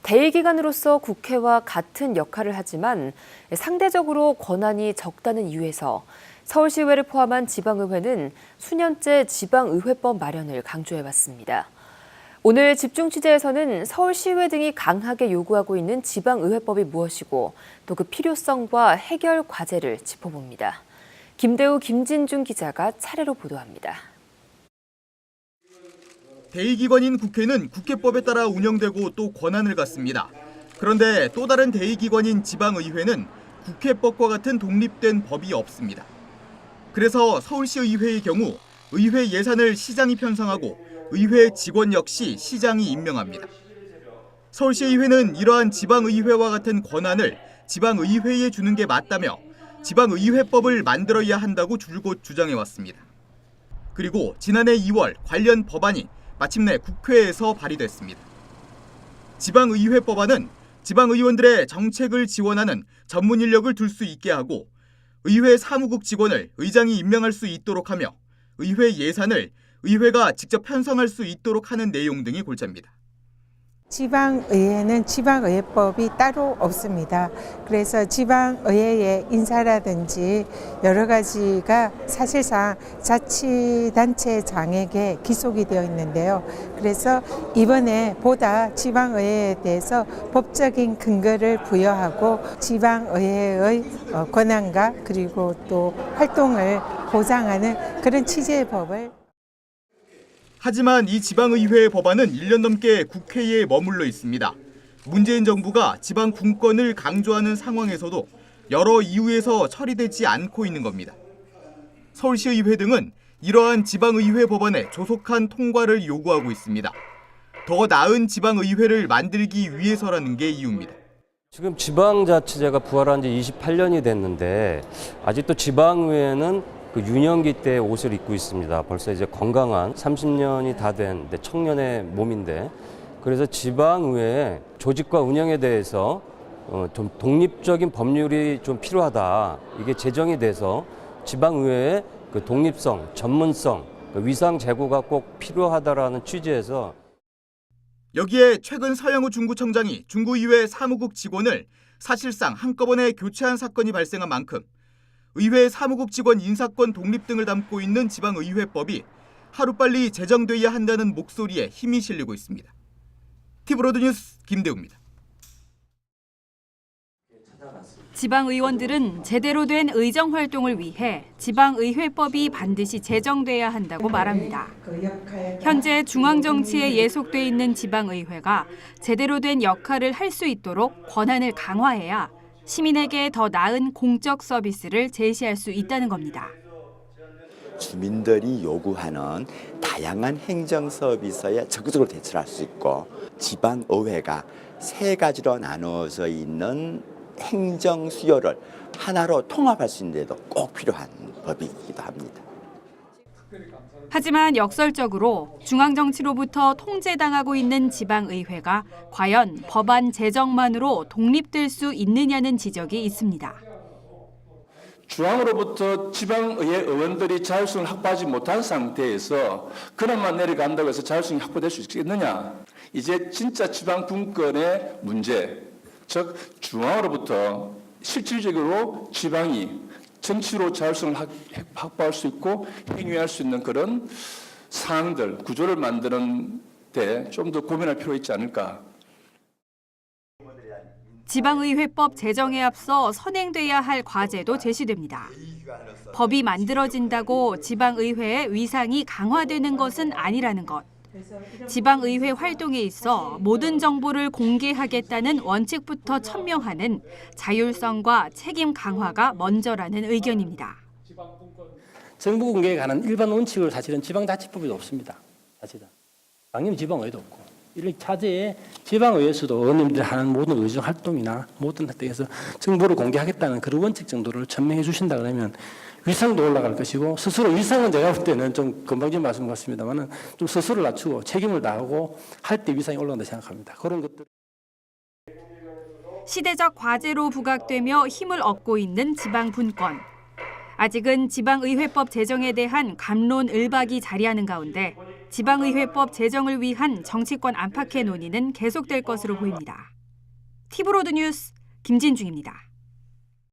대의기관으로서 국회와 같은 역할을 하지만 상대적으로 권한이 적다는 이유에서 서울시의회를 포함한 지방의회는 수년째 지방의회법 마련을 강조해왔습니다. 오늘 집중 취재에서는 서울시의회 등이 강하게 요구하고 있는 지방의회법이 무엇이고 또 그 필요성과 해결 과제를 짚어봅니다. 김대우, 김진중 기자가 차례로 보도합니다. 대의기관인 국회는 국회법에 따라 운영되고 또 권한을 갖습니다. 그런데 또 다른 대의기관인 지방의회는 국회법과 같은 독립된 법이 없습니다. 그래서 서울시의회의 경우 의회 예산을 시장이 편성하고 의회 직원 역시 시장이 임명합니다. 서울시의회는 이러한 지방의회와 같은 권한을 지방의회에 주는 게 맞다며 지방의회법을 만들어야 한다고 줄곧 주장해왔습니다. 그리고 지난해 2월 관련 법안이 마침내 국회에서 발의됐습니다. 지방의회 법안은 지방의원들의 정책을 지원하는 전문 인력을 둘 수 있게 하고 의회 사무국 직원을 의장이 임명할 수 있도록 하며 의회 예산을 의회가 직접 편성할 수 있도록 하는 내용 등이 골자입니다. 지방의회는 지방의회법이 따로 없습니다. 그래서 지방의회의 인사라든지 여러 가지가 사실상 자치단체장에게 기속이 되어 있는데요. 그래서 이번에 보다 지방의회에 대해서 법적인 근거를 부여하고 지방의회의 권한과 그리고 또 활동을 보장하는 그런 취지의 법을 하지만 이 지방의회 법안은 1년 넘게 국회에 머물러 있습니다. 문재인 정부가 지방 분권을 강조하는 상황에서도 여러 이유에서 처리되지 않고 있는 겁니다. 서울시의회 등은 이러한 지방의회 법안의 조속한 통과를 요구하고 있습니다. 더 나은 지방의회를 만들기 위해서라는 게 이유입니다. 지금 지방자치제가 부활한 지 28년이 됐는데 아직도 지방의회는 그 유년기 때 옷을 입고 있습니다. 벌써 이제 건강한 30년이 다 된 청년의 몸인데 그래서 지방의회 조직과 운영에 대해서 좀 독립적인 법률이 좀 필요하다. 이게 제정이 돼서 지방의회의 그 독립성, 전문성, 그 위상 제고가 꼭 필요하다라는 취지에서 여기에 최근 서영우 중구청장이 중구의회 사무국 직원을 사실상 한꺼번에 교체한 사건이 발생한 만큼 의회 사무국 직원 인사권 독립 등을 담고 있는 지방의회법이 하루빨리 제정돼야 한다는 목소리에 힘이 실리고 있습니다. TV로드뉴스 김대우입니다. 지방의원들은 제대로 된 의정 활동을 위해 지방의회법이 반드시 제정돼야 한다고 말합니다. 현재 중앙정치에 예속돼 있는 지방의회가 제대로 된 역할을 할 수 있도록 권한을 강화해야 시민에게 더 나은 공적 서비스를 제시할 수 있다는 겁니다. 주민들이 요구하는 다양한 행정 서비스에 적극적으로 대처할 수 있고 지방의회가 세 가지로 나누어져 있는 행정 수요를 하나로 통합할 수 있는 데도 꼭 필요한 법이기도 합니다. 하지만 역설적으로 중앙정치로부터 통제당하고 있는 지방의회가 과연 법안 제정만으로 독립될 수 있느냐는 지적이 있습니다. 중앙으로부터 지방의회 의원들이 자율성을 확보하지 못한 상태에서 그것만 내려간다고 해서 자율성이 확보될 수 있겠느냐. 이제 진짜 지방 분권의 문제, 즉 중앙으로부터 실질적으로 지방이 정치로 자율성을 확보할 수 있고 행위할 수 있는 그런 상황들, 구조를 만드는 데 좀 더 고민할 필요가 있지 않을까. 지방의회법 제정에 앞서 선행돼야 할 과제도 제시됩니다. 법이 만들어진다고 지방의회의 위상이 강화되는 것은 아니라는 것. 지방의회 활동에 있어 모든 정보를 공개하겠다는 원칙부터 천명하는 자율성과 책임 강화가 먼저라는 의견입니다. 정보 공개에 관한 일반 원칙을 사실은 지방자치법에도 없습니다. 사실은 당연히 지방의회도 없고 이런 차제에 지방의회에서도 의원님들이 하는 모든 의정 활동이나 모든 활동에서 정보를 공개하겠다는 그런 원칙 정도를 천명해 주신다 그러면 위상도 올라갈 것이고 스스로 위상은 제가 볼 때는 좀 건방진 말씀 같습니다만은 좀 스스로를 낮추고 책임을 다하고 할 때 위상이 올라간다 생각합니다. 그런 것들. 시대적 과제로 부각되며 힘을 얻고 있는 지방 분권. 아직은 지방의회법 제정에 대한 갑론을박이 자리하는 가운데 지방의회법 제정을 위한 정치권 안팎의 논의는 계속될 것으로 보입니다. 티브로드 뉴스 김진중입니다.